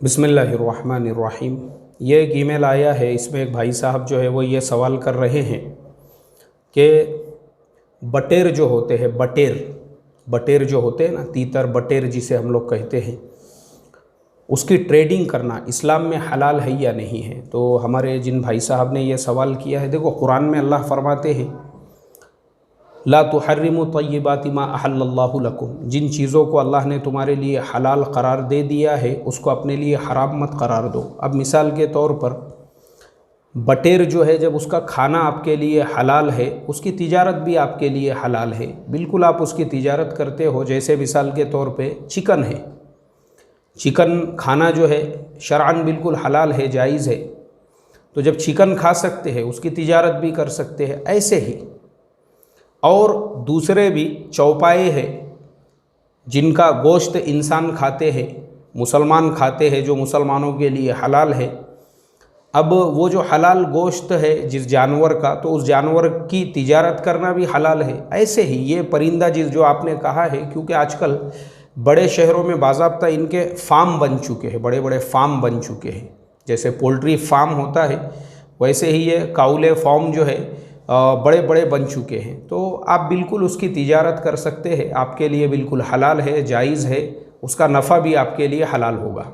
बिस्मिल्लाहिर्रहमानिर्रहीम। ये एक ईमेल आया है, इसमें एक भाई साहब जो है वो ये सवाल कर रहे हैं कि बटेर जो होते हैं, बटेर जो होते हैं ना, तीतर बटेर जिसे हम लोग कहते हैं, उसकी ट्रेडिंग करना इस्लाम में हलाल है या नहीं है। तो हमारे जिन भाई साहब ने ये सवाल किया है, देखो कुरान में अल्लाह फरमाते हैं ला तुहर्रिमु तय्यिबाति मा अहल्लल्लाहु लकुम, जिन चीज़ों को अल्लाह ने तुम्हारे लिए हलाल करार दे दिया है उसको अपने लिए हराम मत करार दो। अब मिसाल के तौर पर बटेर जो है, जब उसका खाना आपके लिए हलाल है, उसकी तिजारत भी आपके लिए हलाल है, बिल्कुल आप उसकी तिजारत करते हो। जैसे मिसाल के तौर पे चिकन है, चिकन खाना जो है शरअन बिल्कुल हलाल है, जायज़ है, तो जब चिकन खा सकते हैं उसकी तिजारत भी कर सकते हैं। ऐसे ही और दूसरे भी चौपाए हैं जिनका गोश्त इंसान खाते हैं, मुसलमान खाते हैं, जो मुसलमानों के लिए हलाल है। अब वो जो हलाल गोश्त है जिस जानवर का, तो उस जानवर की तिजारत करना भी हलाल है। ऐसे ही ये परिंदा जो आपने कहा है, क्योंकि आजकल बड़े शहरों में बाज़ाब्ता इनके फार्म बन चुके हैं, बड़े बड़े फार्म बन चुके हैं। जैसे पोल्ट्री फार्म होता है, वैसे ही ये काउले फार्म जो है बड़े बड़े बन चुके हैं। तो आप बिल्कुल उसकी तिजारत कर सकते हैं, आपके लिए बिल्कुल हलाल है, जायज़ है, उसका नफ़ा भी आपके लिए हलाल होगा।